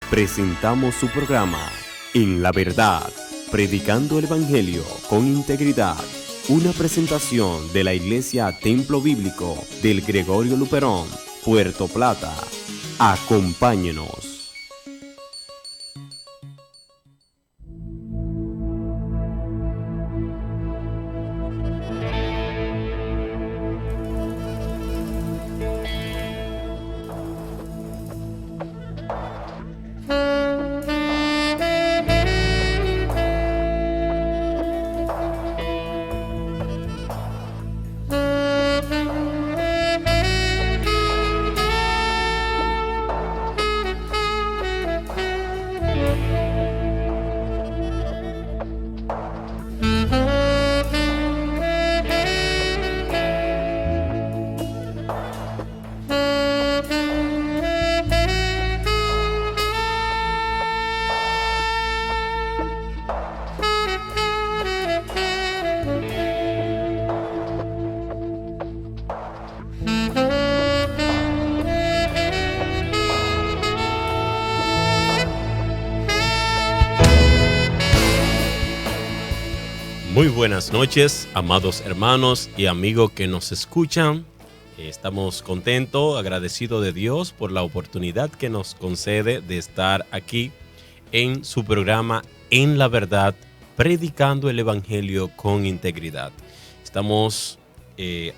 presentamos su programa En la Verdad, predicando el Evangelio con integridad. Una presentación de la Iglesia Templo Bíblico del Gregorio Luperón, Puerto Plata. Acompáñenos. Muy buenas noches, amados hermanos y amigos que nos escuchan. Estamos contentos, agradecidos de Dios por la oportunidad que nos concede de estar aquí en su programa En la Verdad, predicando el Evangelio con integridad. Estamos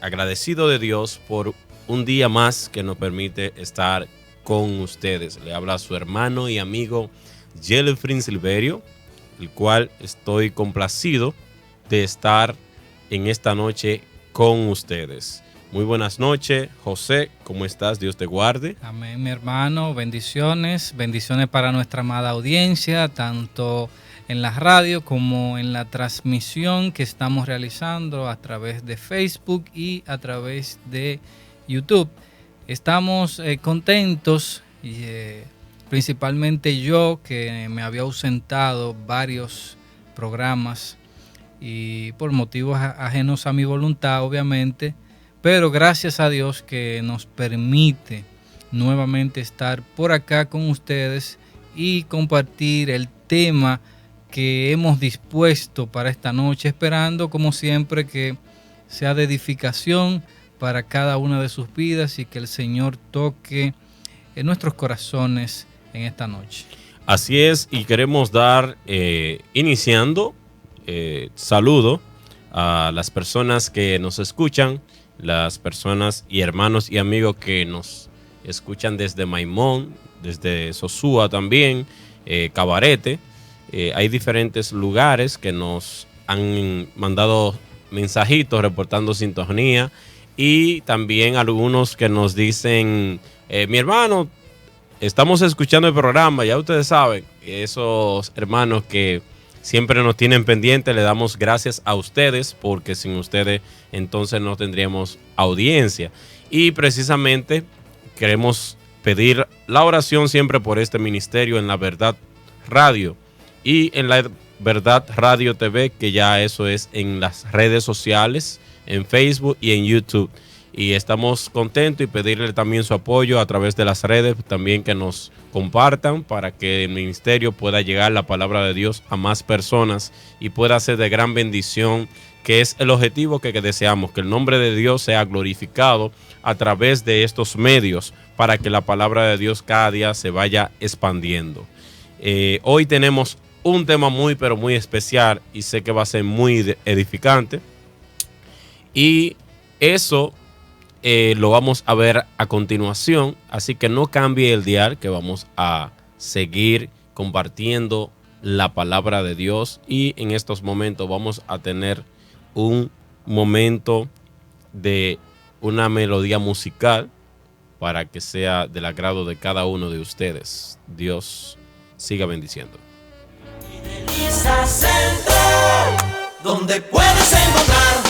agradecidos de Dios por un día más que nos permite estar con ustedes. Le habla su hermano y amigo Jelefrin Silverio, el cual estoy complacido de estar en esta noche con ustedes. Muy buenas noches, José, ¿cómo estás? Dios te guarde. Amén, mi hermano, bendiciones para nuestra amada audiencia, tanto en la radio como en la transmisión que estamos realizando a través de Facebook y a través de YouTube. Estamos contentos, principalmente yo, que me había ausentado varios programas y por motivos ajenos a mi voluntad, obviamente, pero gracias a Dios que nos permite nuevamente estar por acá con ustedes y compartir el tema que hemos dispuesto para esta noche, esperando como siempre que sea de edificación para cada una de sus vidas y que el Señor toque en nuestros corazones en esta noche. Así es, y queremos dar, iniciando, saludo a las personas que nos escuchan, las personas y hermanos y amigos que nos escuchan desde Maimón, desde Sosúa también, Cabarete. Hay diferentes lugares que nos han mandado mensajitos reportando sintonía, y también algunos que nos dicen, mi hermano, estamos escuchando el programa, ya ustedes saben, esos hermanos que siempre nos tienen pendiente, le damos gracias a ustedes, porque sin ustedes entonces no tendríamos audiencia. Y precisamente queremos pedir la oración siempre por este ministerio En la Verdad Radio y En la Verdad Radio TV, que ya eso es en las redes sociales, en Facebook y en YouTube. Y estamos contentos y pedirle también su apoyo a través de las redes, también que nos compartan para que el ministerio pueda llegar la palabra de Dios a más personas y pueda ser de gran bendición, que es el objetivo que deseamos, que el nombre de Dios sea glorificado a través de estos medios para que la palabra de Dios cada día se vaya expandiendo. Hoy tenemos un tema muy pero muy especial y sé que va a ser muy edificante, y eso lo vamos a ver a continuación, así que no cambie el dial, que vamos a seguir compartiendo la palabra de Dios, y en estos momentos vamos a tener un momento de una melodía musical para que sea del agrado de cada uno de ustedes. Dios siga bendiciendo. Fidelisa Central, donde puedes encontrar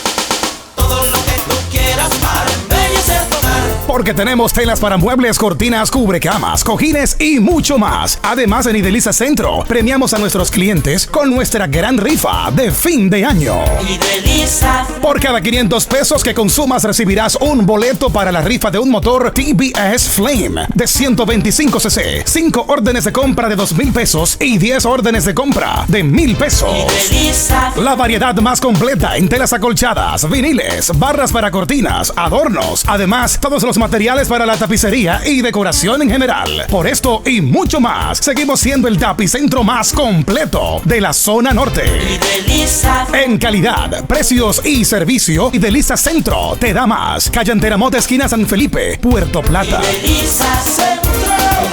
todo lo que tú quieras para embellecer tu hogar. porque tenemos telas para muebles, cortinas, cubrecamas, cojines y mucho más. Además, en Ideliza Centro premiamos a nuestros clientes con nuestra gran rifa de fin de año. Ideliza. Por cada 500 pesos que consumas recibirás un boleto para la rifa de un motor TBS Flame de 125 cc, 5 órdenes de compra de 2,000 pesos y 10 órdenes de compra de 1,000 pesos. Ideliza. La variedad más completa en telas acolchadas, viniles, barras para cortinas, adornos. Además, todos los materiales para la tapicería y decoración en general. Por esto y mucho más, seguimos siendo el tapicentro más completo de la zona norte. Ideliza. En calidad, precios y servicio, Ideliza Centro te da más. Calle Enteramota, esquina San Felipe, Puerto Plata. Ideliza Centro.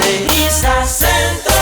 Ideliza Centro.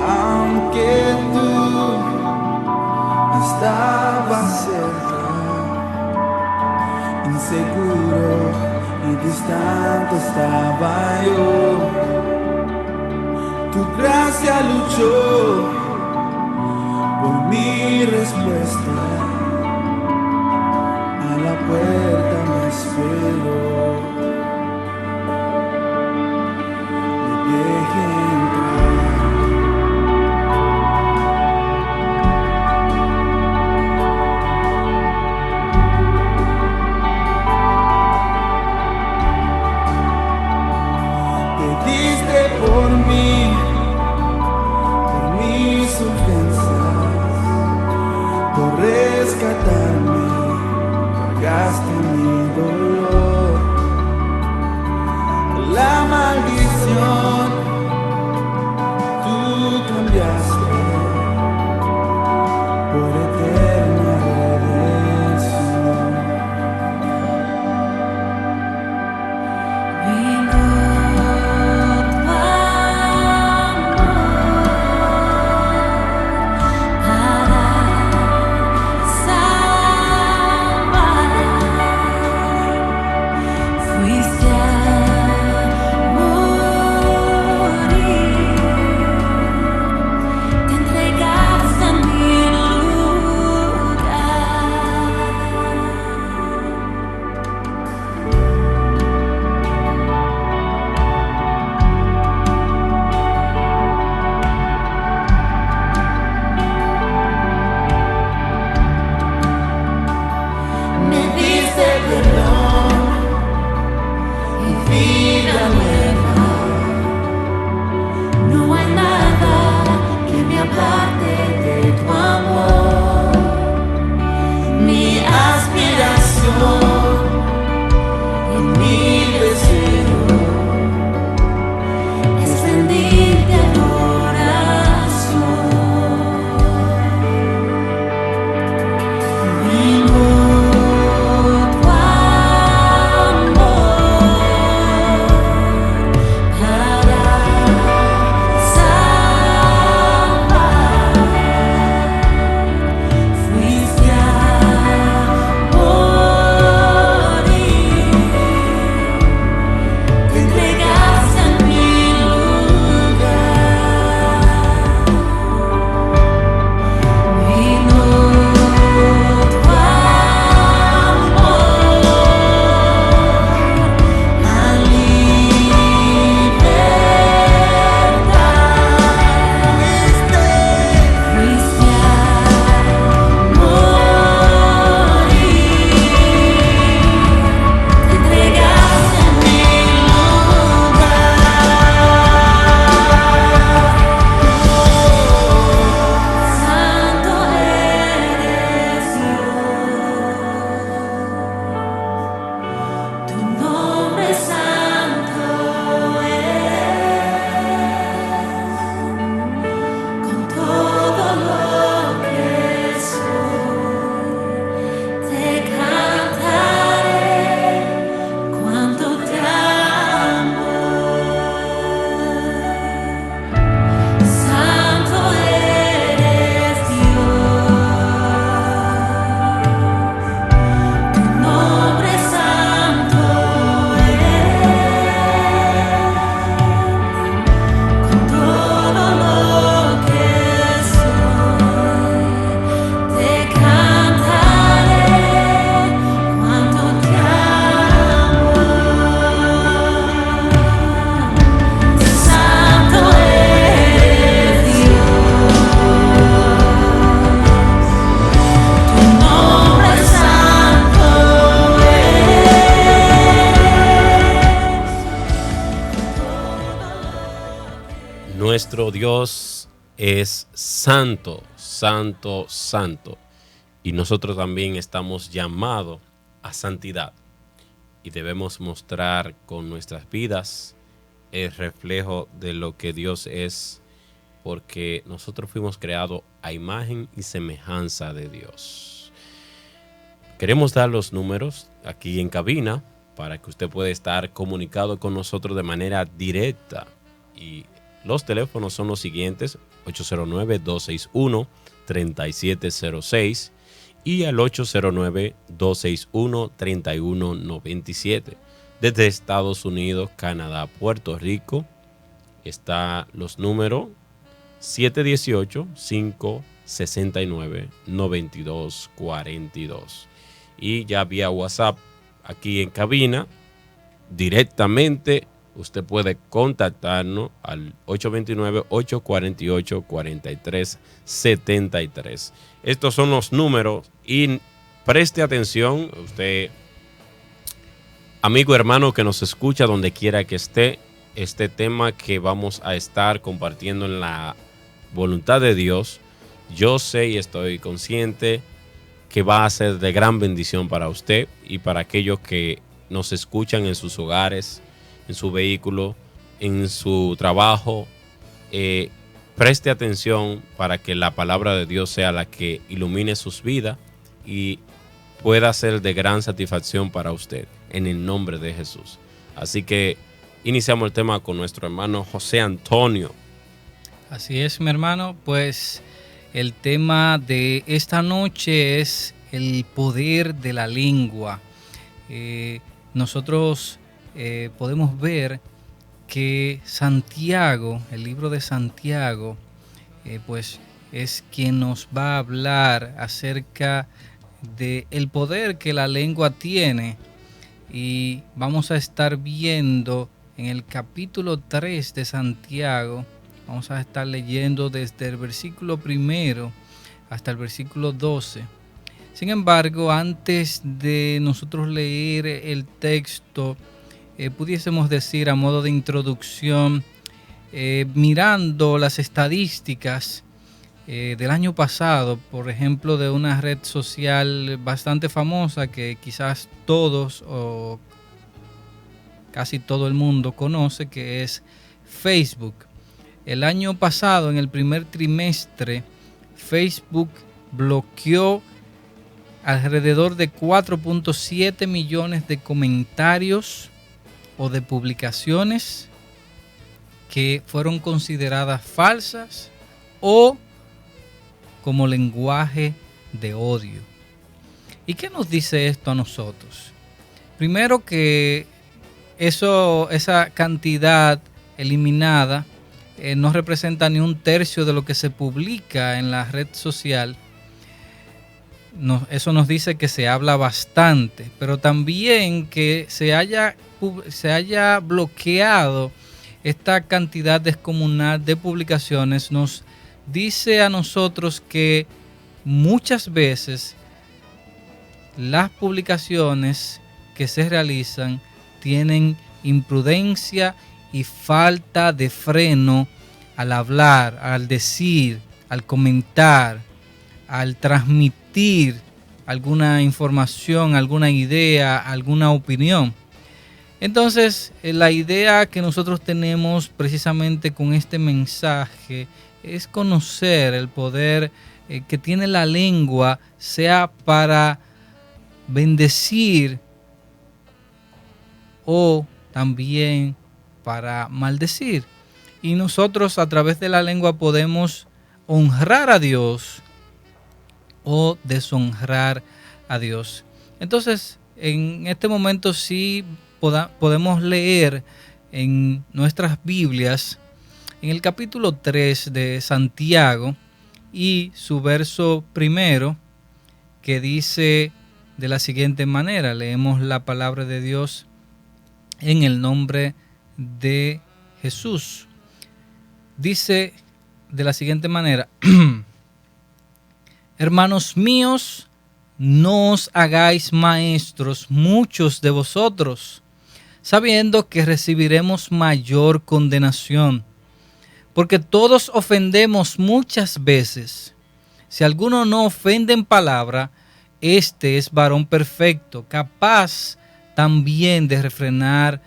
Aunque tú estabas cerca, inseguro y distante estaba yo. Tu gracia luchó por mi respuesta, a la puerta me esperó. Me dejé entrar. Por mí, por mis ofensas, por rescatarme, cargaste mi dolor. nuestro Dios es santo, santo, santo. Y nosotros también estamos llamados a santidad. Y debemos mostrar con nuestras vidas el reflejo de lo que Dios es, porque nosotros fuimos creados a imagen y semejanza de Dios. Queremos dar los números aquí en cabina para que usted pueda estar comunicado con nosotros de manera directa. Y los teléfonos son los siguientes: 809-261-3706 y al 809-261-3197. Desde Estados Unidos, Canadá, Puerto Rico, está los números 718-569-9242. Y ya vía WhatsApp aquí en cabina, directamente usted puede contactarnos al 829-848-4373. Estos son los números y preste atención, usted, amigo hermano que nos escucha donde quiera que esté, este tema que vamos a estar compartiendo en la voluntad de Dios, yo sé y estoy consciente que va a ser de gran bendición para usted y para aquellos que nos escuchan en sus hogares, en su vehículo, en su trabajo. Preste atención para que la palabra de Dios sea la que ilumine sus vidas y pueda ser de gran satisfacción para usted, en el nombre de Jesús. Así que iniciamos el tema con nuestro hermano José Antonio. Así es, mi hermano, pues el tema de esta noche es el poder de la lengua. Nosotros podemos ver que Santiago, el libro de Santiago, pues es quien nos va a hablar acerca del poder que la lengua tiene. Y vamos a estar viendo en el capítulo 3 de Santiago, vamos a estar leyendo desde el versículo 1 hasta el versículo 12. Sin embargo, antes de nosotros leer el texto, pudiésemos decir a modo de introducción, mirando las estadísticas del año pasado, por ejemplo, de una red social bastante famosa que quizás todos o casi todo el mundo conoce, que es Facebook. El año pasado, en el primer trimestre, Facebook bloqueó alrededor de 4.7 millones de comentarios o de publicaciones que fueron consideradas falsas o como lenguaje de odio. ¿Y qué nos dice esto a nosotros? Primero, que esa cantidad eliminada no representa ni un tercio de lo que se publica en la red social. Eso nos dice que se habla bastante, pero también que se haya bloqueado esta cantidad descomunal de publicaciones nos dice a nosotros que muchas veces las publicaciones que se realizan tienen imprudencia y falta de freno al hablar, al decir, al comentar, al transmitir alguna información, alguna idea, alguna opinión. Entonces, la idea que nosotros tenemos precisamente con este mensaje es conocer el poder que tiene la lengua, sea para bendecir o también para maldecir. Y nosotros a través de la lengua podemos honrar a Dios o deshonrar a Dios. Entonces, en este momento sí podemos leer en nuestras Biblias, en el capítulo 3 de Santiago y su verso 1, que dice de la siguiente manera. Leemos la palabra de Dios en el nombre de Jesús. Dice de la siguiente manera: hermanos míos, no os hagáis maestros muchos de vosotros, sabiendo que recibiremos mayor condenación. porque todos ofendemos muchas veces. Si alguno no ofende en palabra, este es varón perfecto, capaz también de refrenar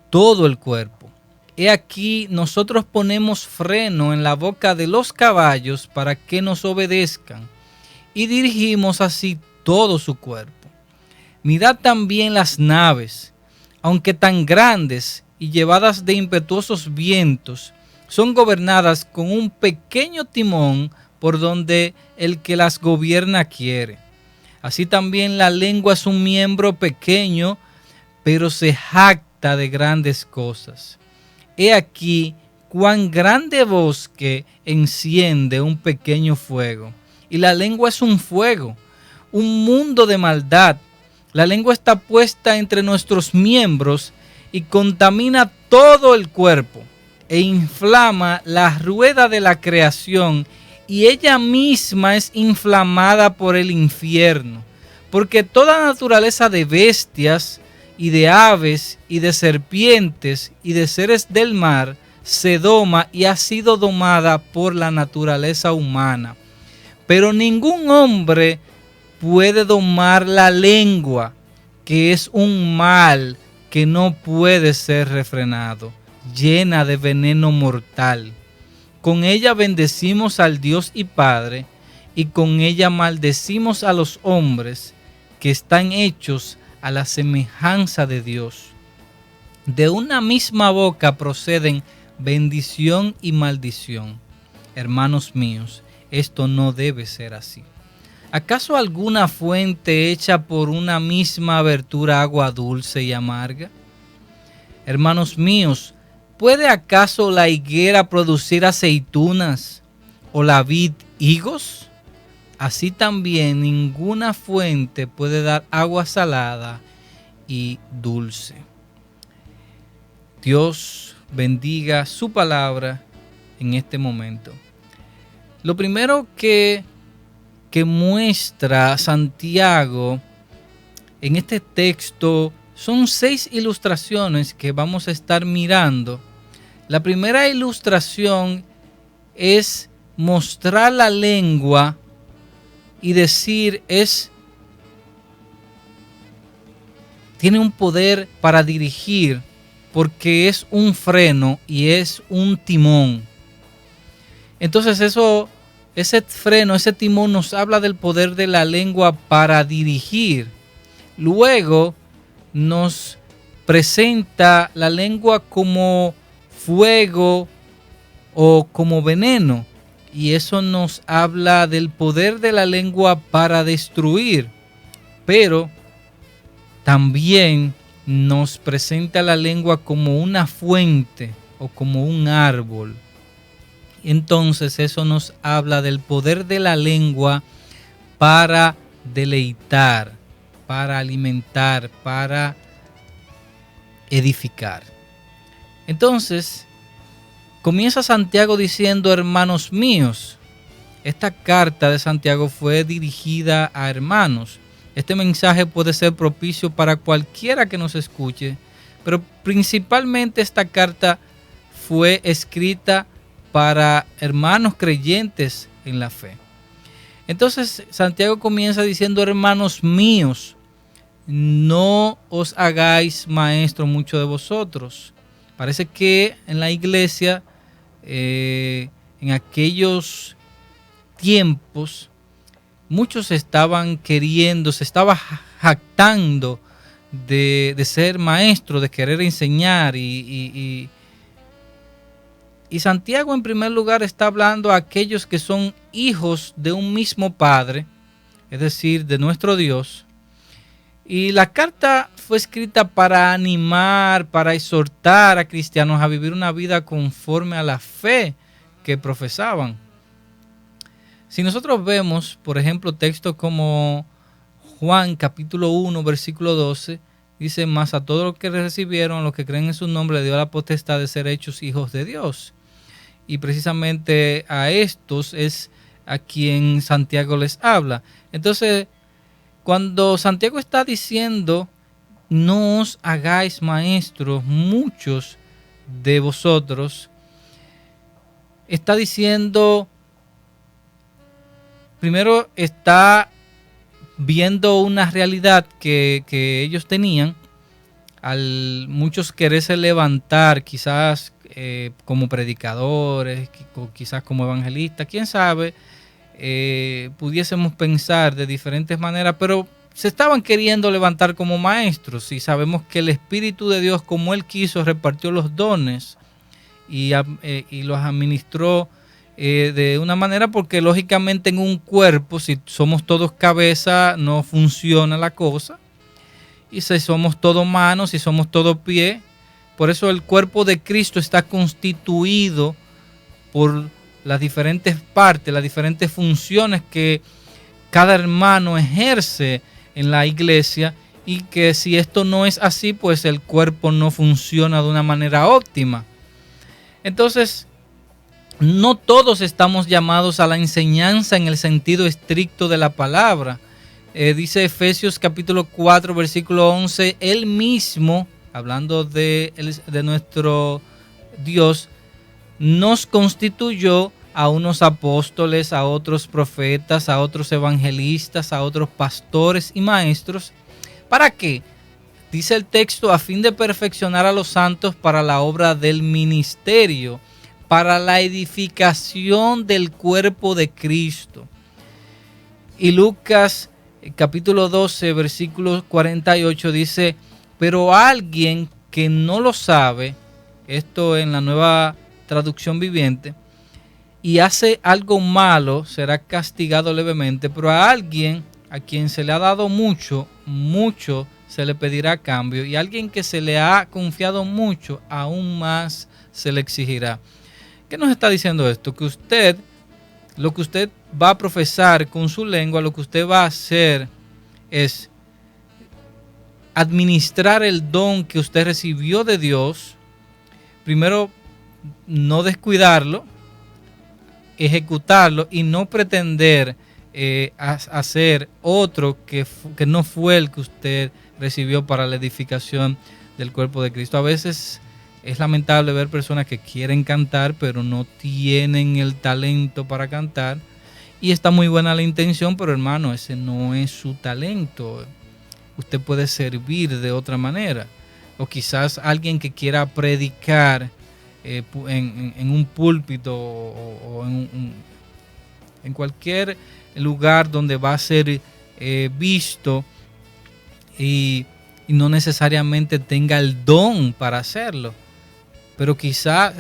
todo el cuerpo. He aquí, nosotros ponemos freno en la boca de los caballos para que nos obedezcan, y dirigimos así todo su cuerpo. Mirad también las naves, aunque tan grandes y llevadas de impetuosos vientos, son gobernadas con un pequeño timón por donde el que las gobierna quiere. Así también la lengua es un miembro pequeño, pero se jacta de grandes cosas. He aquí cuán grande bosque enciende un pequeño fuego. Y la lengua es un fuego, un mundo de maldad. La lengua está puesta entre nuestros miembros y contamina todo el cuerpo e inflama la rueda de la creación, y ella misma es inflamada por el infierno, porque toda naturaleza de bestias y de aves y de serpientes y de seres del mar se doma y ha sido domada por la naturaleza humana. Pero ningún hombre puede domar la lengua, que es un mal que no puede ser refrenado, llena de veneno mortal. Con ella bendecimos al Dios y Padre, y con ella maldecimos a los hombres que están hechos a la semejanza de Dios. De una misma boca proceden bendición y maldición. Hermanos míos, esto no debe ser así. ¿Acaso alguna fuente hecha por una misma abertura agua dulce y amarga? Hermanos míos, ¿puede acaso la higuera producir aceitunas o la vid higos? Así también ninguna fuente puede dar agua salada y dulce. Dios bendiga su palabra en este momento. Lo primero que muestra Santiago en este texto son 6 ilustraciones que vamos a estar mirando. La primera ilustración es mostrar la lengua y decir tiene un poder para dirigir, porque es un freno y es un timón. Entonces ese freno, ese timón nos habla del poder de la lengua para dirigir. Luego nos presenta la lengua como fuego o como veneno, y eso nos habla del poder de la lengua para destruir. Pero también nos presenta la lengua como una fuente o como un árbol. Entonces eso nos habla del poder de la lengua para deleitar, para alimentar, para edificar. Entonces comienza Santiago diciendo: hermanos míos. Esta carta de Santiago fue dirigida a hermanos. Este mensaje puede ser propicio para cualquiera que nos escuche, pero principalmente esta carta fue escrita para hermanos creyentes en la fe. Entonces Santiago comienza diciendo: hermanos míos, no os hagáis maestro mucho de vosotros. Parece que en la iglesia, en aquellos tiempos, muchos estaban se estaba jactando de ser maestro, de querer enseñar, y Santiago en primer lugar está hablando a aquellos que son hijos de un mismo Padre, es decir, de nuestro Dios. Y la carta fue escrita para animar, para exhortar a cristianos a vivir una vida conforme a la fe que profesaban. Si nosotros vemos, por ejemplo, textos como Juan capítulo 1, versículo 12, dice: mas a todos los que recibieron, a los que creen en su nombre, le dio la potestad de ser hechos hijos de Dios. Y precisamente a estos es a quien Santiago les habla. Entonces, cuando Santiago está diciendo: no os hagáis maestros muchos de vosotros, está diciendo, primero está viendo una realidad que ellos tenían, al muchos quererse levantar, quizás como predicadores, quizás como evangelistas, quién sabe, pudiésemos pensar de diferentes maneras, pero se estaban queriendo levantar como maestros, y sabemos que el Espíritu de Dios, como Él quiso, repartió los dones y los administró de una manera, porque lógicamente en un cuerpo, si somos todos cabeza, no funciona la cosa, y si somos todos manos, si somos todos pies, por eso el cuerpo de Cristo está constituido por las diferentes partes, las diferentes funciones que cada hermano ejerce en la iglesia, y que si esto no es así, pues el cuerpo no funciona de una manera óptima. Entonces, no todos estamos llamados a la enseñanza en el sentido estricto de la palabra. Dice Efesios capítulo 4, versículo 11, Él mismo, hablando de nuestro Dios, nos constituyó a unos apóstoles, a otros profetas, a otros evangelistas, a otros pastores y maestros. ¿Para qué? Dice el texto, a fin de perfeccionar a los santos para la obra del ministerio, para la edificación del cuerpo de Cristo. Y Lucas capítulo 12, versículo 48 dice, pero alguien que no lo sabe, esto en la Nueva Traducción Viviente, y hace algo malo, será castigado levemente, pero a alguien a quien se le ha dado mucho, mucho se le pedirá a cambio, y a alguien que se le ha confiado mucho, aún más se le exigirá. ¿Qué nos está diciendo esto? Que usted, lo que usted va a profesar con su lengua, lo que usted va a hacer es administrar el don que usted recibió de Dios. Primero, no descuidarlo, ejecutarlo y no pretender hacer otro que no fue el que usted recibió para la edificación del cuerpo de Cristo. A veces es lamentable ver personas que quieren cantar, pero no tienen el talento para cantar. Y está muy buena la intención, pero hermano, ese no es su talento. Usted puede servir de otra manera. O quizás alguien que quiera predicar en un púlpito o en cualquier lugar donde va a ser visto y no necesariamente tenga el don para hacerlo. Pero quizás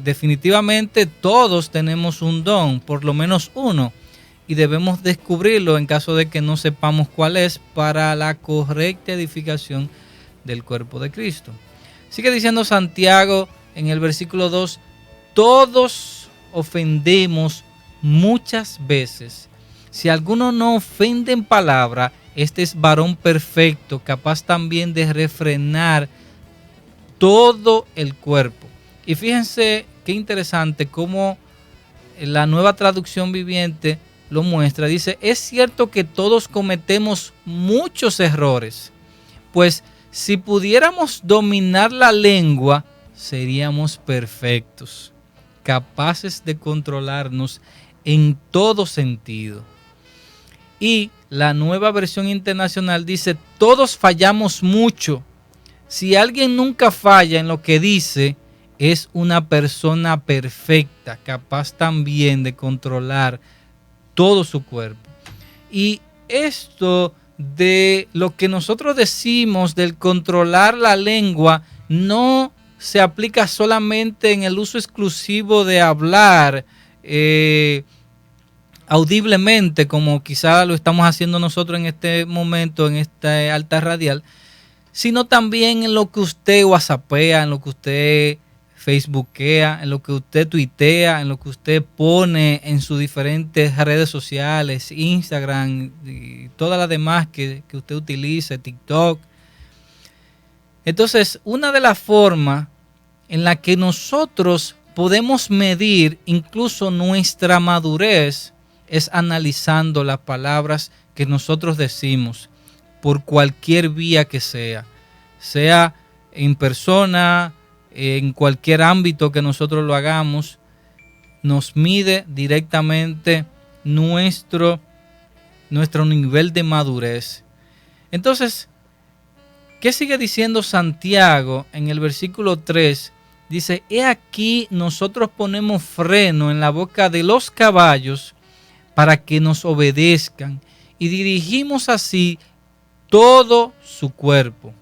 definitivamente todos tenemos un don, por lo menos uno, y debemos descubrirlo en caso de que no sepamos cuál es, para la correcta edificación del cuerpo de Cristo. Sigue diciendo Santiago en el versículo 2, todos ofendemos muchas veces. Si alguno no ofende en palabra, este es varón perfecto, capaz también de refrenar todo el cuerpo. Y fíjense qué interesante cómo la Nueva Traducción Viviente lo muestra. Dice, es cierto que todos cometemos muchos errores, pues si pudiéramos dominar la lengua, seríamos perfectos, capaces de controlarnos en todo sentido. Y la Nueva Versión Internacional dice, todos fallamos mucho. Si alguien nunca falla en lo que dice, es una persona perfecta, capaz también de controlar todo su cuerpo. Y esto de lo que nosotros decimos del controlar la lengua no se aplica solamente en el uso exclusivo de hablar audiblemente, como quizá lo estamos haciendo nosotros en este momento, en esta alta radial, sino también en lo que usted whatsappea, en lo que usted facebookea, en lo que usted tuitea, en lo que usted pone en sus diferentes redes sociales, Instagram y todas las demás que usted utilice, TikTok. Entonces, una de las formas en la que nosotros podemos medir incluso nuestra madurez es analizando las palabras que nosotros decimos por cualquier vía que sea en persona, en cualquier ámbito que nosotros lo hagamos. nos mide directamente nuestro nivel de madurez. Entonces, ¿qué sigue diciendo Santiago en el versículo 3? Dice, he aquí nosotros ponemos freno en la boca de los caballos para que nos obedezcan y dirigimos así todo su cuerpo.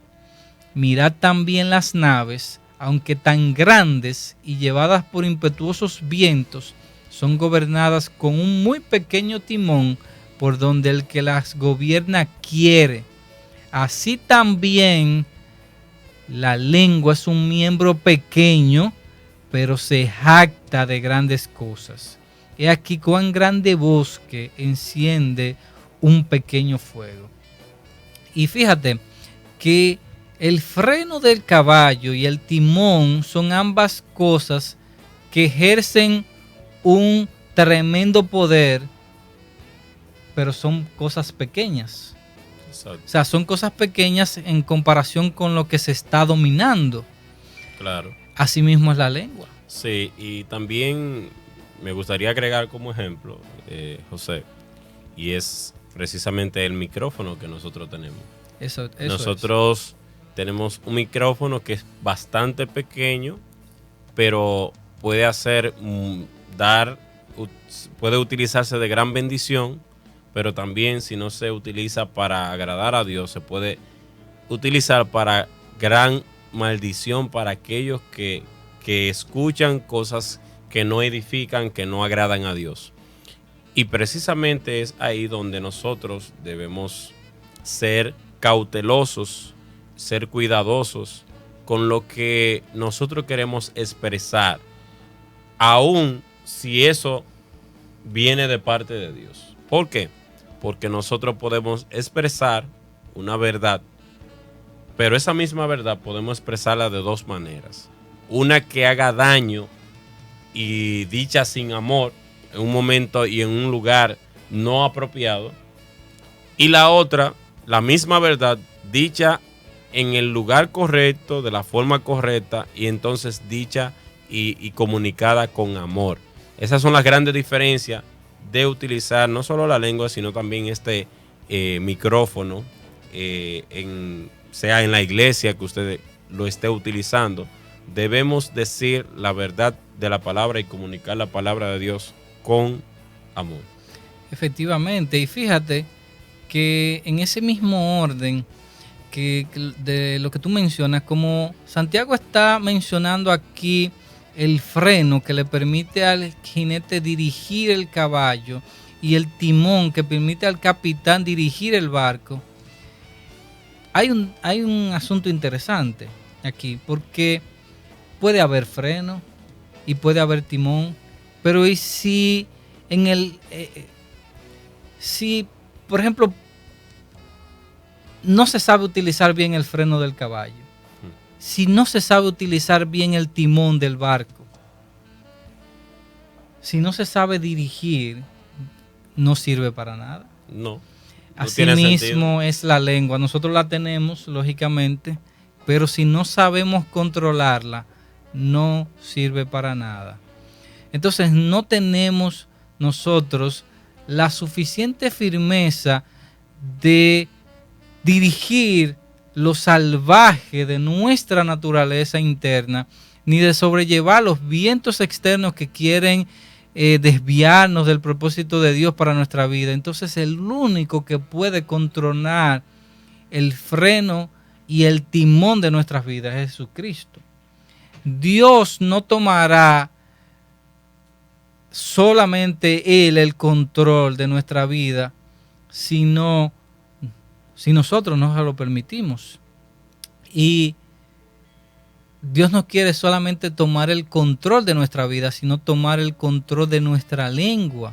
Mirad también las naves, aunque tan grandes y llevadas por impetuosos vientos, son gobernadas con un muy pequeño timón por donde el que las gobierna quiere. Así también la lengua es un miembro pequeño, pero se jacta de grandes cosas. He aquí cuán grande bosque enciende un pequeño fuego. Y fíjate que el freno del caballo y el timón son ambas cosas que ejercen un tremendo poder, pero son cosas pequeñas. Exacto. O sea, son cosas pequeñas en comparación con lo que se está dominando. Claro. Asimismo es la lengua. Sí, y también me gustaría agregar como ejemplo, José, y es precisamente el micrófono que nosotros tenemos. Eso Nosotros tenemos un micrófono que es bastante pequeño, pero puede puede utilizarse de gran bendición, pero también si no se utiliza para agradar a Dios, se puede utilizar para gran maldición para aquellos que escuchan cosas que no edifican, que no agradan a Dios. Y precisamente es ahí donde nosotros debemos ser cautelosos, ser cuidadosos con lo que nosotros queremos expresar, aun si eso viene de parte de Dios. ¿Por qué? Porque nosotros podemos expresar una verdad, pero esa misma verdad podemos expresarla de dos maneras. Una que haga daño y dicha sin amor en un momento y en un lugar no apropiado, y la otra, la misma verdad dicha en el lugar correcto, de la forma correcta, y entonces dicha y comunicada con amor. Esas son las grandes diferencias de utilizar no solo la lengua, sino también este micrófono, sea en la iglesia que usted lo esté utilizando. Debemos decir la verdad de la palabra y comunicar la palabra de Dios con amor. Efectivamente, y fíjate que en ese mismo orden que de lo que tú mencionas, como Santiago está mencionando aquí el freno que le permite al jinete dirigir el caballo y el timón que permite al capitán dirigir el barco, hay un asunto interesante aquí, porque puede haber freno y puede haber timón, pero ¿y si si por ejemplo no se sabe utilizar bien el freno del caballo, si no se sabe utilizar bien el timón del barco, si no se sabe dirigir, no sirve para nada? No. Asimismo es la lengua. Nosotros la tenemos, lógicamente, pero si no sabemos controlarla, no sirve para nada. Entonces no tenemos nosotros la suficiente firmeza de dirigir lo salvaje de nuestra naturaleza interna, ni de sobrellevar los vientos externos que quieren desviarnos del propósito de Dios para nuestra vida. Entonces el único que puede controlar el freno y el timón de nuestras vidas es Jesucristo. Dios no tomará solamente Él el control de nuestra vida, sino si nosotros no se lo permitimos. Y Dios no quiere solamente tomar el control de nuestra vida, sino tomar el control de nuestra lengua.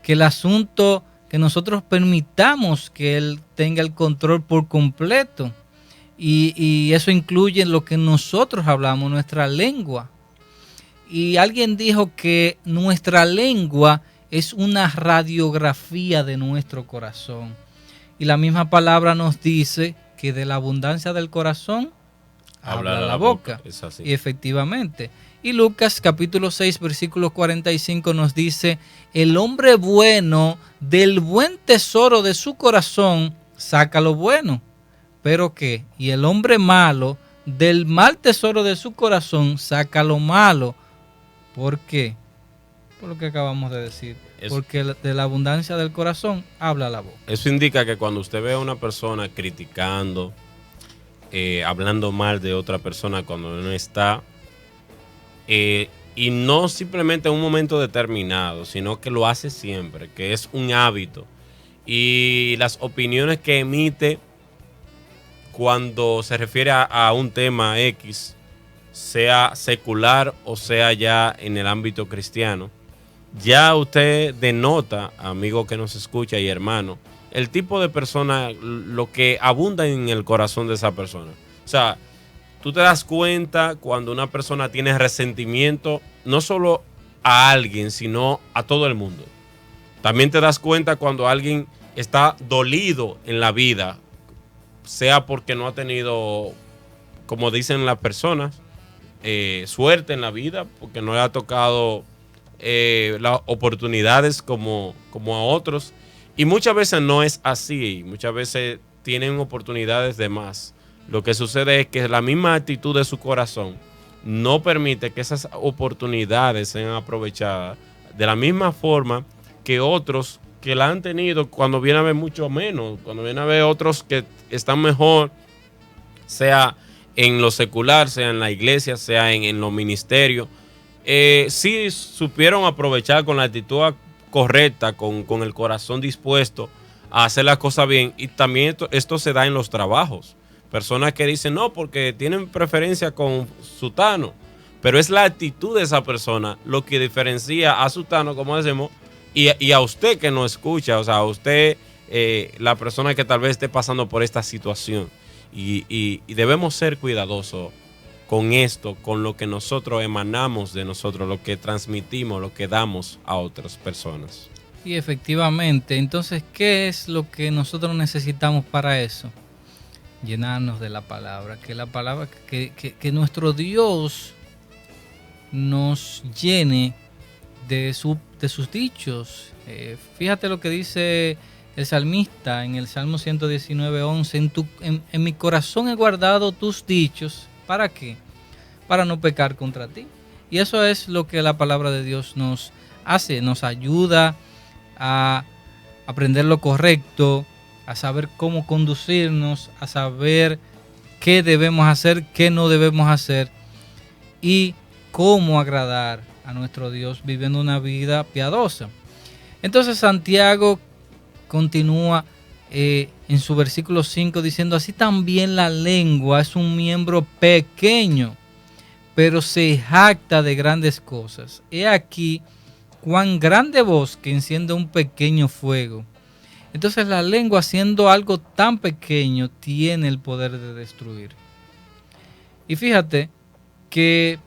Que el asunto, que nosotros permitamos que Él tenga el control por completo. Y eso incluye lo que nosotros hablamos, nuestra lengua. Y alguien dijo que nuestra lengua es una radiografía de nuestro corazón. Y la misma palabra nos dice que de la abundancia del corazón habla la boca. Es así. Y efectivamente. Y Lucas capítulo 6 versículo 45 nos dice, el hombre bueno del buen tesoro de su corazón saca lo bueno. ¿Pero qué? Y el hombre malo del mal tesoro de su corazón saca lo malo. ¿Por qué? Por lo que acabamos de decir. Porque de la abundancia del corazón habla la boca. Eso indica que cuando usted ve a una persona criticando, hablando mal de otra persona cuando no está, y no simplemente en un momento determinado, sino que lo hace siempre, que es un hábito. Y las opiniones que emite cuando se refiere a un tema X, sea secular o sea ya en el ámbito cristiano, ya usted denota, amigo que nos escucha y hermano, el tipo de persona, lo que abunda en el corazón de esa persona. O sea, tú te das cuenta cuando una persona tiene resentimiento, no solo a alguien, sino a todo el mundo. También te das cuenta cuando alguien está dolido en la vida, sea porque no ha tenido, como dicen las personas, suerte en la vida, porque no le ha tocado las oportunidades como a otros. Y muchas veces no es así, muchas veces tienen oportunidades de más. Lo que sucede es que la misma actitud de su corazón no permite que esas oportunidades sean aprovechadas de la misma forma que otros que la han tenido cuando viene a ver mucho menos, cuando viene a ver otros que están mejor, sea en lo secular, sea en la iglesia, sea en los ministerios. Sí supieron aprovechar con la actitud correcta, con el corazón dispuesto a hacer las cosas bien. Y también esto se da en los trabajos. Personas que dicen no porque tienen preferencia con sutano, pero es la actitud de esa persona lo que diferencia a sutano, como decimos, y a usted que no escucha, o sea, a usted, la persona que tal vez esté pasando por esta situación. Y debemos ser cuidadosos con esto, con lo que nosotros emanamos de nosotros, lo que transmitimos, lo que damos a otras personas. Y efectivamente, entonces, ¿qué es lo que nosotros necesitamos para eso? Llenarnos de la palabra, que nuestro Dios nos llene de sus dichos. Fíjate lo que dice el salmista en el Salmo 119:11, en mi corazón he guardado tus dichos. ¿Para qué? Para no pecar contra ti. Y eso es lo que la palabra de Dios nos hace, nos ayuda a aprender lo correcto, a saber cómo conducirnos, a saber qué debemos hacer, qué no debemos hacer y cómo agradar a nuestro Dios viviendo una vida piadosa. Entonces Santiago continúa en su versículo 5 diciendo, así también la lengua es un miembro pequeño, pero se jacta de grandes cosas. He aquí cuán grande voz que enciende un pequeño fuego. Entonces la lengua, siendo algo tan pequeño, tiene el poder de destruir. Y fíjate que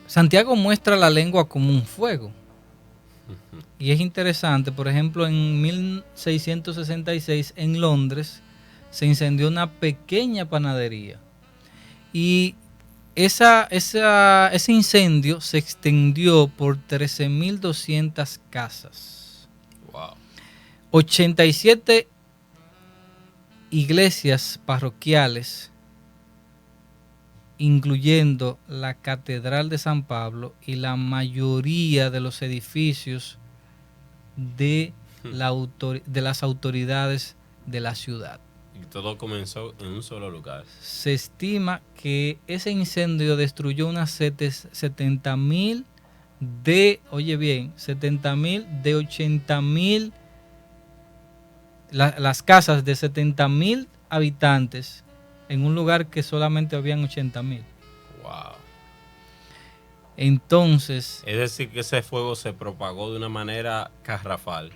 Santiago muestra la lengua como un fuego. Y es interesante, por ejemplo, en 1666 en Londres se incendió una pequeña panadería. Y ese incendio se extendió por 13.200 casas. Wow. 87 iglesias parroquiales, incluyendo la Catedral de San Pablo y la mayoría de los edificios de las autoridades de la ciudad. Y todo comenzó en un solo lugar. Se estima que ese incendio destruyó unas 70.000 de 80.000, las casas de 70.000 habitantes en un lugar que solamente habían 80.000. Wow. Entonces, Es decir, que ese fuego se propagó de una manera garrafal.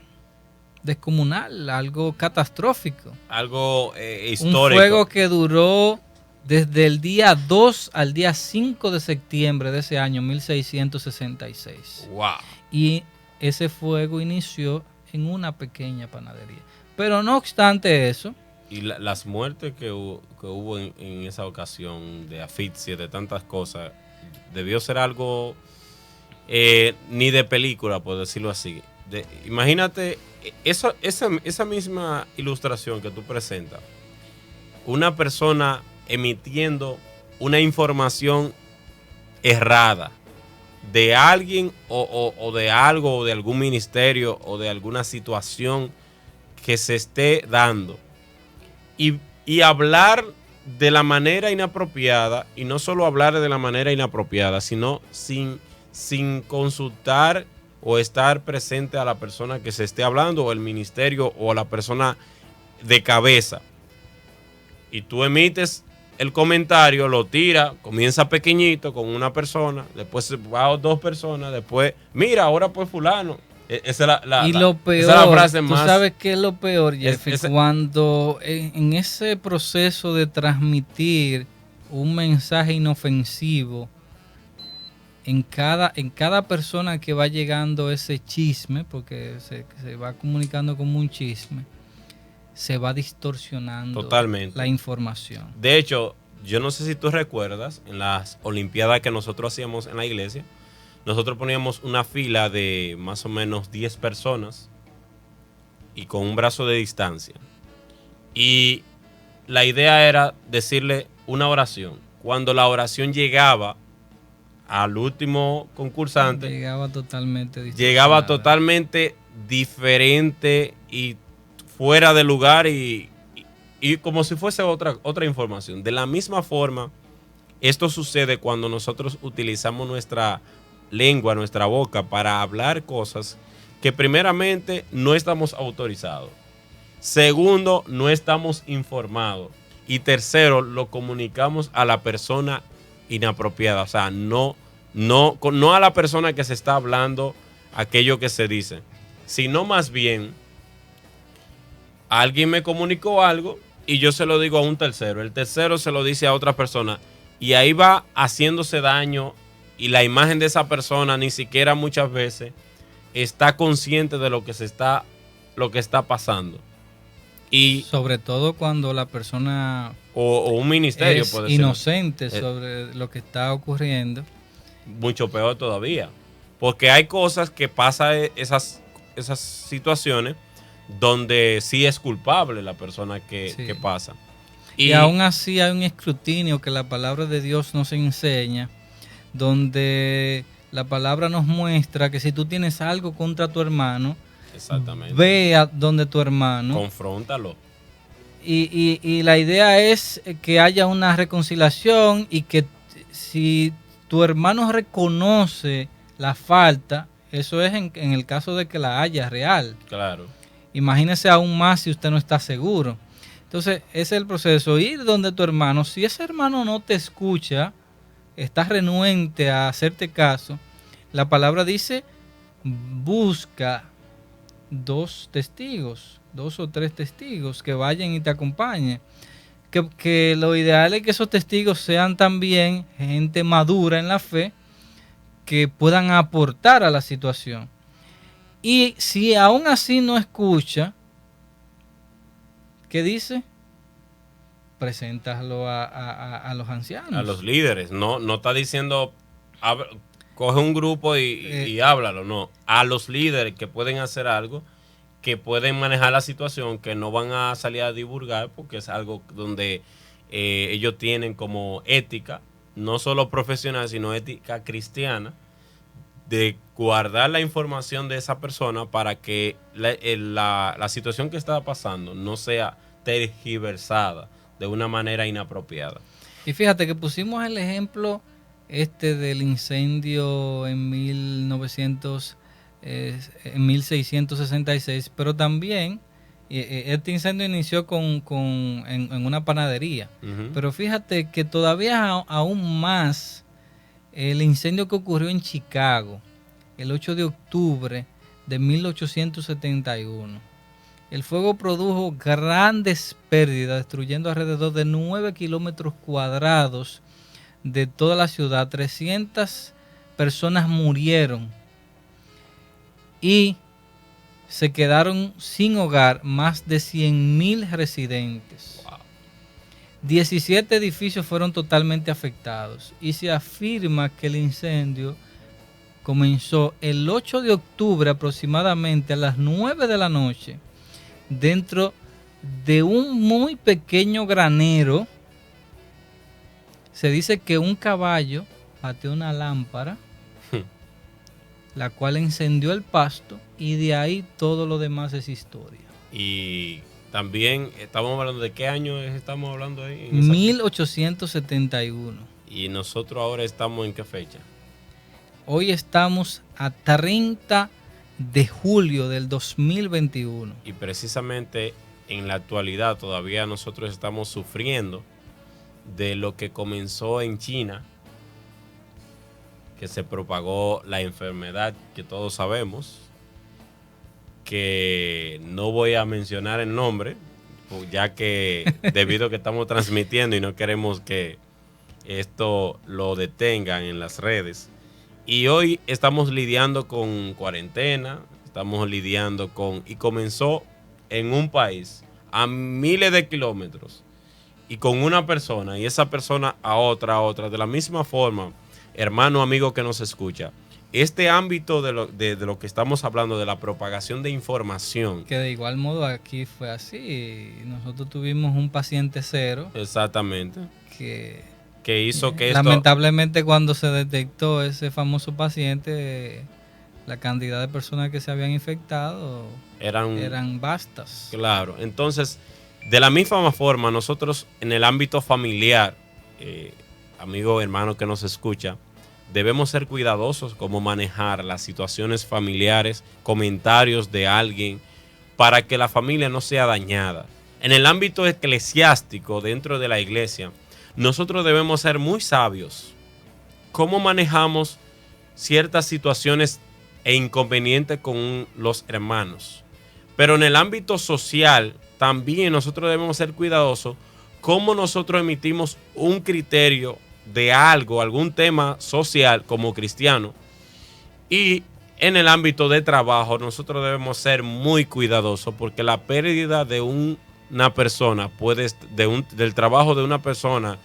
descomunal, algo catastrófico. Algo histórico. Un fuego que duró desde el día 2 al día 5 de septiembre de ese año, 1666. Wow. Y ese fuego inició en una pequeña panadería. Pero no obstante eso, Y las muertes que hubo en esa ocasión de asfixia, de tantas cosas, debió ser algo ni de película, por decirlo así. Imagínate esa misma ilustración que tú presentas, una persona emitiendo una información errada de alguien o de algo o de algún ministerio o de alguna situación que se esté dando y hablar de la manera inapropiada, y no solo hablar de la manera inapropiada, sino sin consultar o estar presente a la persona que se esté hablando o el ministerio o a la persona de cabeza. Y tú emites el comentario, lo tira, comienza pequeñito con una persona, después va a dos personas, después, mira, ahora pues fulano. Esa es lo peor, esa es la frase más. ¿tú sabes qué es lo peor, Jeffrey? Ese, cuando en ese proceso de transmitir un mensaje inofensivo, en cada persona que va llegando ese chisme, porque se va comunicando como un chisme, se va distorsionando totalmente la información. De hecho, yo no sé si tú recuerdas, en las olimpiadas que nosotros hacíamos en la iglesia, nosotros poníamos una fila de más o menos 10 personas y con un brazo de distancia. Y la idea era decirle una oración. Cuando la oración llegaba al último concursante, llegaba totalmente diferente y fuera de lugar y como si fuese otra información. De la misma forma, esto sucede cuando nosotros utilizamos nuestra lengua, nuestra boca, para hablar cosas que primeramente no estamos autorizados. Segundo, no estamos informados. Y tercero, lo comunicamos a la persona inapropiada. O sea, no a la persona que se está hablando aquello que se dice, sino más bien alguien me comunicó algo y yo se lo digo a un tercero. El tercero se lo dice a otra persona y ahí va haciéndose daño y la imagen de esa persona ni siquiera muchas veces está consciente de lo que está pasando. Y sobre todo cuando la persona o un ministerio es puede inocente sobre lo que está ocurriendo. Mucho peor todavía, porque hay cosas que pasan, esas situaciones donde sí es culpable la persona que pasa. Y aún así hay un escrutinio que la palabra de Dios nos enseña, donde la palabra nos muestra que si tú tienes algo contra tu hermano, exactamente, ve a donde tu hermano, confróntalo. Y la idea es que haya una reconciliación y que si tu hermano reconoce la falta, eso es en el caso de que la haya real. Claro. Imagínese aún más si usted no está seguro. Entonces, ese es el proceso. Ir donde tu hermano, si ese hermano no te escucha, está renuente a hacerte caso, la palabra dice, busca 2 testigos, 2 o 3 testigos que vayan y te acompañen. Que lo ideal es que esos testigos sean también gente madura en la fe, que puedan aportar a la situación. Y si aún así no escucha, ¿qué dice? Preséntalo a los ancianos. A los líderes. No está diciendo, coge un grupo y háblalo. No. A los líderes que pueden hacer algo, que pueden manejar la situación, que no van a salir a divulgar, porque es algo donde ellos tienen como ética, no solo profesional, sino ética cristiana, de guardar la información de esa persona para que la situación que está pasando no sea tergiversada de una manera inapropiada. Y fíjate que pusimos el ejemplo del incendio en 1666, pero también este incendio inició en una panadería. Uh-huh. Pero fíjate que todavía aún más el incendio que ocurrió en Chicago el 8 de octubre de 1871. El fuego produjo grandes pérdidas, destruyendo alrededor de 9 kilómetros cuadrados de toda la ciudad. 300 personas murieron y se quedaron sin hogar más de 100.000 residentes. Wow. 17 edificios fueron totalmente afectados y se afirma que el incendio comenzó el 8 de octubre aproximadamente a las 9 de la noche dentro de un muy pequeño granero. Se dice que un caballo pateó una lámpara, la cual encendió el pasto, y de ahí todo lo demás es historia. Y también estamos hablando de qué año estamos hablando ahí. En esa- 1871. Y nosotros ahora estamos en qué fecha. Hoy estamos a 30 de julio del 2021. Y precisamente en la actualidad todavía nosotros estamos sufriendo de lo que comenzó en China, que se propagó la enfermedad que todos sabemos, que no voy a mencionar el nombre, ya que debido a que estamos transmitiendo y no queremos que esto lo detengan en las redes. Y hoy estamos lidiando con cuarentena, estamos lidiando con... Y comenzó en un país a miles de kilómetros y con una persona, y esa persona a otra. De la misma forma, hermano, amigo que nos escucha, este ámbito de lo que estamos hablando, de la propagación de información. Que de igual modo aquí fue así. Nosotros tuvimos un paciente cero Exactamente. que Hizo que esto... lamentablemente cuando se detectó ese famoso paciente, la cantidad de personas que se habían infectado eran vastas. Claro, entonces, de la misma forma, nosotros en el ámbito familiar, amigo, hermano que nos escucha, debemos ser cuidadosos cómo manejar las situaciones familiares, comentarios de alguien, para que la familia no sea dañada. En el ámbito eclesiástico, dentro de la iglesia, nosotros debemos ser muy sabios. ¿Cómo manejamos ciertas situaciones e inconvenientes con los hermanos? Pero en el ámbito social, también nosotros debemos ser cuidadosos cómo nosotros emitimos un criterio de algo, algún tema social como cristiano. Y en el ámbito de trabajo, nosotros debemos ser muy cuidadosos, porque la pérdida de una persona del trabajo de una persona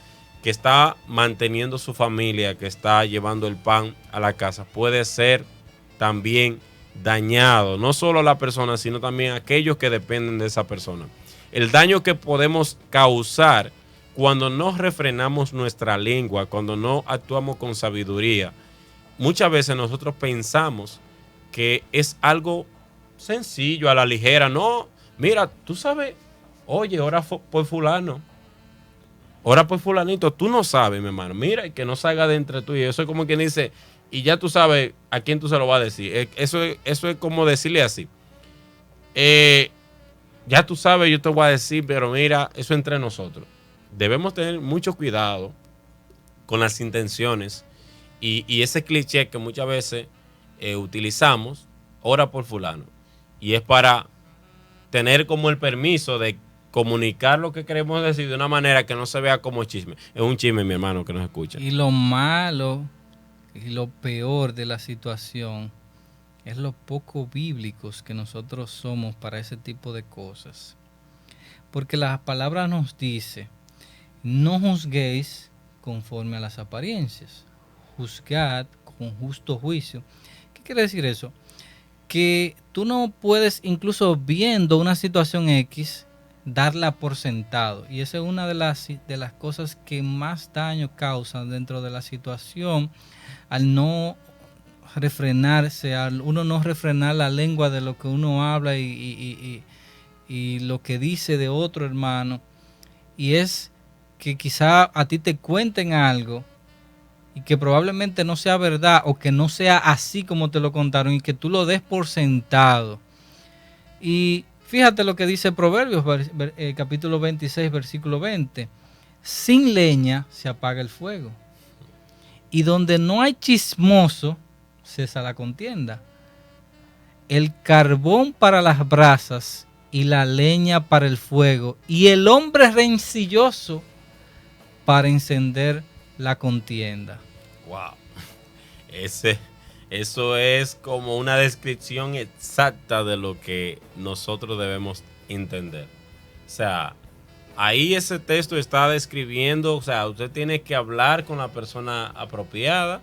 que está manteniendo su familia, que está llevando el pan a la casa, puede ser también dañado, no solo a la persona, sino también a aquellos que dependen de esa persona. El daño que podemos causar cuando no refrenamos nuestra lengua, cuando no actuamos con sabiduría. Muchas veces nosotros pensamos que es algo sencillo, a la ligera. No, mira, tú sabes, oye, ora por fulano, ora por fulanito, tú no sabes, mi hermano, mira, y que no salga de entre tú y eso es como quien dice, y ya tú sabes a quién tú se lo vas a decir. Eso es como decirle así. Ya tú sabes, yo te voy a decir, pero mira, eso entre nosotros. Debemos tener mucho cuidado con las intenciones y ese cliché que muchas veces utilizamos, ora por fulano. Y es para tener como el permiso de comunicar lo que queremos decir de una manera que no se vea como chisme. Es un chisme, mi hermano, que nos escucha. Y lo malo y lo peor de la situación es lo poco bíblicos que nosotros somos para ese tipo de cosas. Porque la palabra nos dice: no juzguéis conforme a las apariencias, juzgad con justo juicio. ¿Qué quiere decir eso? Que tú no puedes, incluso viendo una situación X, darla por sentado. Y esa es una de las cosas que más daño causan dentro de la situación, al no refrenarse, al uno no refrenar la lengua de lo que uno habla y lo que dice de otro hermano. Y es que quizá a ti te cuenten algo y que probablemente no sea verdad o que no sea así como te lo contaron y que tú lo des por sentado. Y fíjate lo que dice Proverbios, capítulo 26, versículo 20. Sin leña se apaga el fuego, y donde no hay chismoso cesa la contienda. El carbón para las brasas y la leña para el fuego, y el hombre rencilloso para encender la contienda. Wow. Ese Eso es como una descripción exacta de lo que nosotros debemos entender. O sea, ahí ese texto está describiendo, o sea, usted tiene que hablar con la persona apropiada,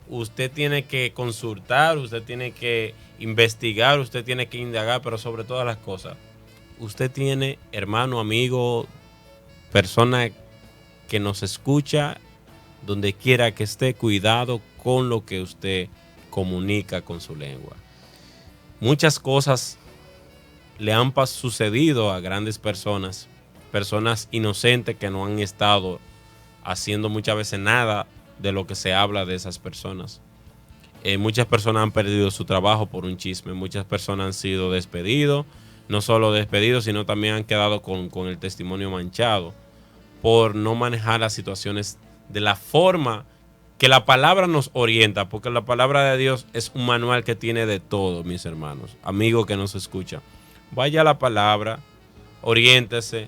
usted tiene que consultar, usted tiene que investigar, usted tiene que indagar, pero sobre todas las cosas, usted tiene, hermano, amigo, persona que nos escucha, donde quiera que esté, cuidado con lo que usted comunica con su lengua. Muchas cosas le han sucedido a grandes personas, personas inocentes que no han estado haciendo muchas veces nada de lo que se habla de esas personas. Muchas personas han perdido su trabajo por un chisme, muchas personas han sido despedidos, no solo despedidos, sino también han quedado con el testimonio manchado por no manejar las situaciones de la forma que la palabra nos orienta, porque la palabra de Dios es un manual que tiene de todo, mis hermanos, amigos que nos escuchan. Vaya a la palabra, oriéntese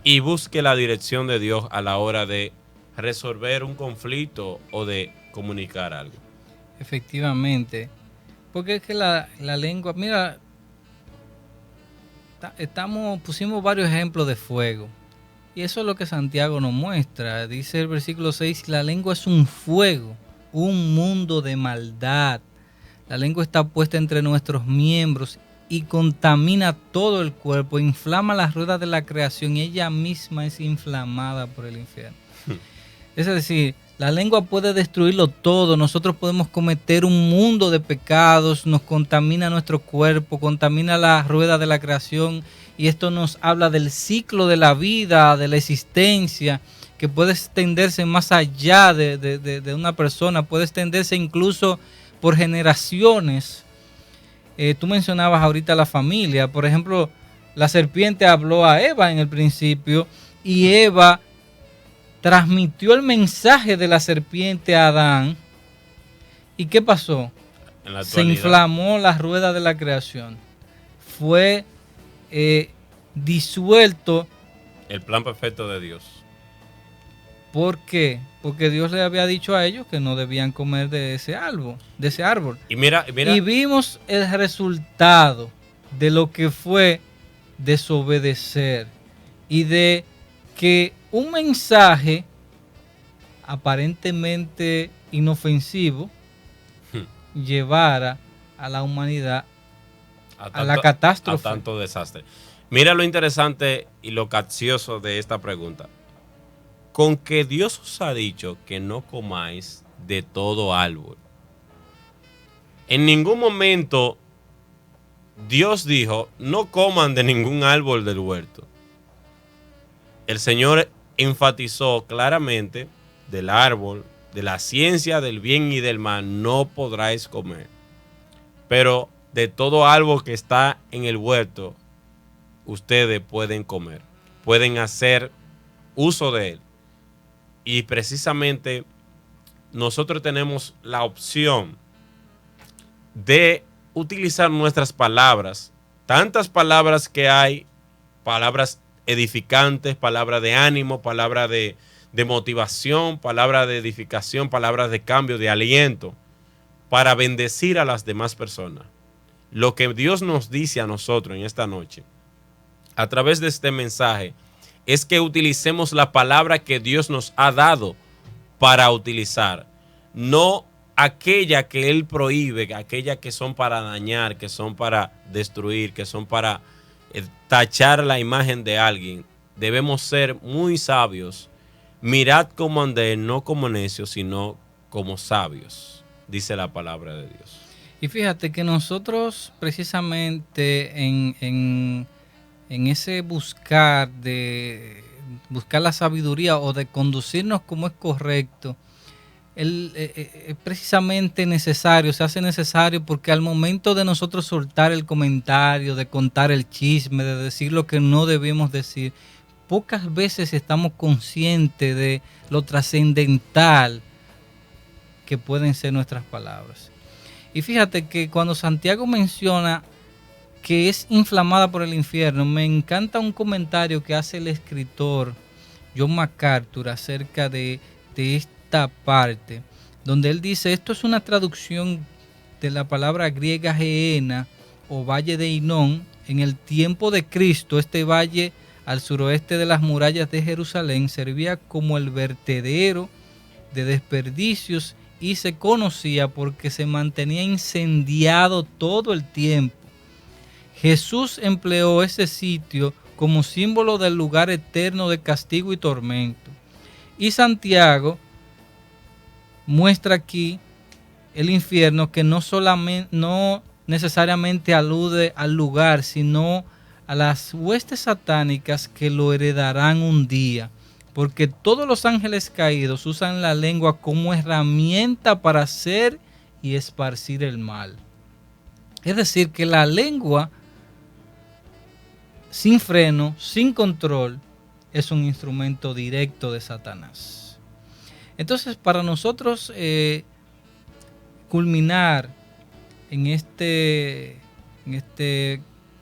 y busque la dirección de Dios a la hora de resolver un conflicto o de comunicar algo. Efectivamente, porque es que la lengua, mira, pusimos varios ejemplos de fuego. Y eso es lo que Santiago nos muestra. Dice el versículo 6, la lengua es un fuego, un mundo de maldad. La lengua está puesta entre nuestros miembros y contamina todo el cuerpo, inflama las ruedas de la creación y ella misma es inflamada por el infierno. Es decir, la lengua puede destruirlo todo. Nosotros podemos cometer un mundo de pecados, nos contamina nuestro cuerpo, contamina la rueda de la creación. Y esto nos habla del ciclo de la vida, de la existencia, que puede extenderse más allá de una persona, puede extenderse incluso por generaciones. Tú mencionabas ahorita la familia. Por ejemplo, la serpiente habló a Eva en el principio y Eva transmitió el mensaje de la serpiente a Adán. ¿Y qué pasó? Se inflamó la rueda de la creación. Fue disuelto el plan perfecto de Dios. ¿Por qué? Porque Dios le había dicho a ellos que no debían comer de ese árbol. Y vimos el resultado de lo que fue desobedecer y de que un mensaje aparentemente inofensivo llevara a la humanidad a la catástrofe. A tanto desastre. Mira lo interesante y lo capcioso de esta pregunta. Con que Dios os ha dicho que no comáis de todo árbol. En ningún momento Dios dijo, no coman de ningún árbol del huerto. El Señor enfatizó claramente del árbol, de la ciencia del bien y del mal, no podráis comer. Pero de todo árbol que está en el huerto, ustedes pueden comer, pueden hacer uso de él. Y precisamente nosotros tenemos la opción de utilizar nuestras palabras, tantas palabras que hay, palabras edificantes, palabras de ánimo, palabras de motivación, palabras de edificación, palabras de cambio, de aliento, para bendecir a las demás personas. Lo que Dios nos dice a nosotros en esta noche, a través de este mensaje, es que utilicemos la palabra que Dios nos ha dado para utilizar, no aquella que Él prohíbe, aquella que son para dañar, que son para destruir, que son para tachar la imagen de alguien. Debemos ser muy sabios. Mirad cómo andé, no como necios, sino como sabios, dice la palabra de Dios. Y fíjate que nosotros precisamente en ese buscar la sabiduría o de conducirnos como es correcto, es precisamente necesario, se hace necesario porque al momento de nosotros soltar el comentario, de contar el chisme, de decir lo que no debemos decir, pocas veces estamos conscientes de lo trascendental que pueden ser nuestras palabras. Y fíjate que cuando Santiago menciona que es inflamada por el infierno, me encanta un comentario que hace el escritor John MacArthur acerca de esta parte, donde él dice, esto es una traducción de la palabra griega Geena o Valle de Hinón. En el tiempo de Cristo, este valle al suroeste de las murallas de Jerusalén servía como el vertedero de desperdicios y se conocía porque se mantenía incendiado todo el tiempo. Jesús empleó ese sitio como símbolo del lugar eterno de castigo y tormento. Y Santiago muestra aquí el infierno, que no necesariamente alude al lugar, sino a las huestes satánicas que lo heredarán un día, porque todos los ángeles caídos usan la lengua como herramienta para hacer y esparcir el mal. Es decir, que la lengua sin freno, sin control, es un instrumento directo de Satanás. Entonces, para nosotros culminar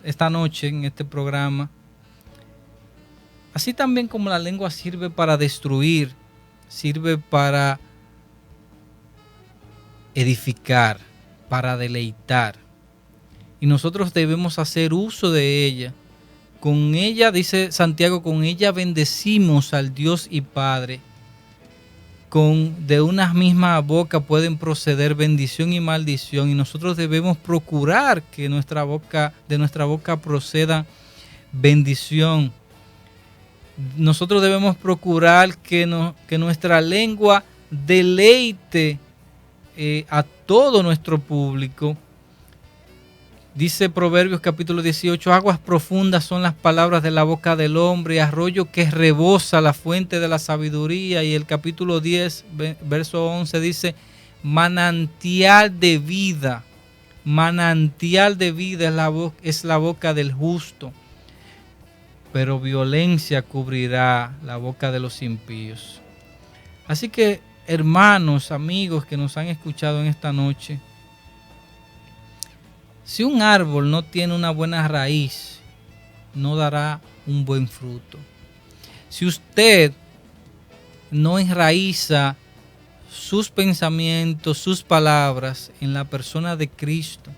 esta noche, en este programa, así también como la lengua sirve para destruir, sirve para edificar, para deleitar. Y nosotros debemos hacer uso de ella. Con ella, dice Santiago, con ella bendecimos al Dios y Padre. De una misma boca pueden proceder bendición y maldición, y nosotros debemos procurar que de nuestra boca proceda bendición. Nosotros debemos procurar que nuestra lengua deleite a todo nuestro público. Dice Proverbios capítulo 18, aguas profundas son las palabras de la boca del hombre, arroyo que rebosa la fuente de la sabiduría. Y el capítulo 10, verso 11 dice, manantial de vida es la boca del justo, pero violencia cubrirá la boca de los impíos. Así que, hermanos, amigos que nos han escuchado en esta noche, si un árbol no tiene una buena raíz, no dará un buen fruto. Si usted no enraiza sus pensamientos, sus palabras en la persona de Cristo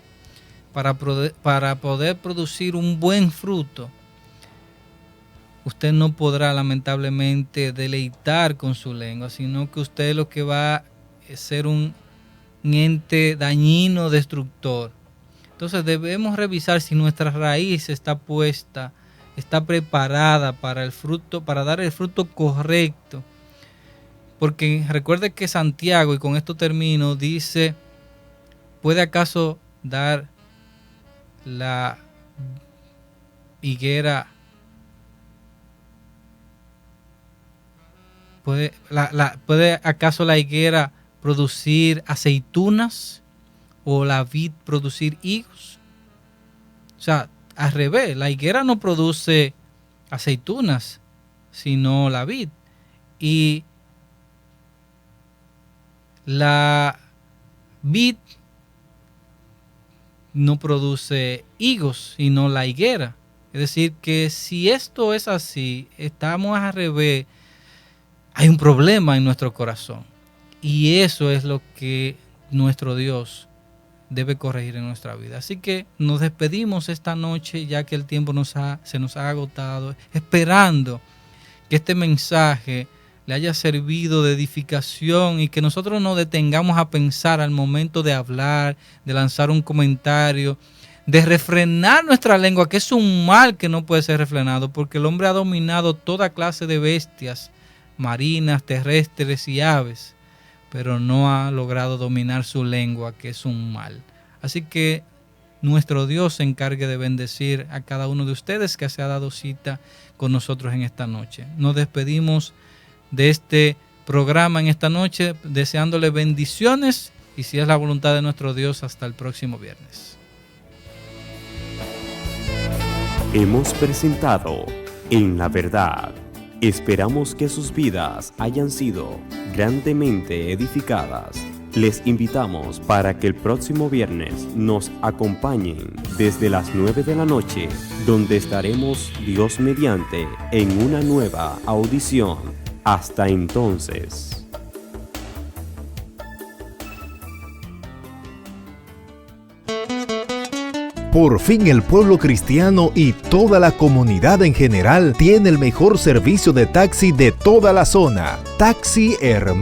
para poder producir un buen fruto, usted no podrá lamentablemente deleitar con su lengua, sino que usted lo que va a ser un ente dañino, destructor. Entonces debemos revisar si nuestra raíz está puesta, está preparada para el fruto, para dar el fruto correcto. Porque recuerde que Santiago, y con esto termino, dice, ¿puede acaso dar la higuera? ¿Puede acaso la higuera producir aceitunas? ¿O la vid producir higos? O sea, al revés, la higuera no produce aceitunas, sino la vid. Y la vid no produce higos, sino la higuera. Es decir, que si esto es así, estamos al revés, hay un problema en nuestro corazón. Y eso es lo que nuestro Dios debe corregir en nuestra vida. Así que nos despedimos esta noche, ya que el tiempo se nos ha agotado, esperando que este mensaje le haya servido de edificación y que nosotros nos detengamos a pensar al momento de hablar, de lanzar un comentario, de refrenar nuestra lengua, que es un mal que no puede ser refrenado, porque el hombre ha dominado toda clase de bestias marinas, terrestres y aves, pero no ha logrado dominar su lengua, que es un mal. Así que nuestro Dios se encargue de bendecir a cada uno de ustedes que se ha dado cita con nosotros en esta noche. Nos despedimos de este programa en esta noche, deseándole bendiciones y, si es la voluntad de nuestro Dios, hasta el próximo viernes. Hemos presentado En la Verdad. Esperamos que sus vidas hayan sido grandemente edificadas. Les invitamos para que el próximo viernes nos acompañen desde las 9 de la noche, donde estaremos, Dios mediante, en una nueva audición. Hasta entonces. Por fin el pueblo cristiano y toda la comunidad en general tiene el mejor servicio de taxi de toda la zona. Taxi Hermano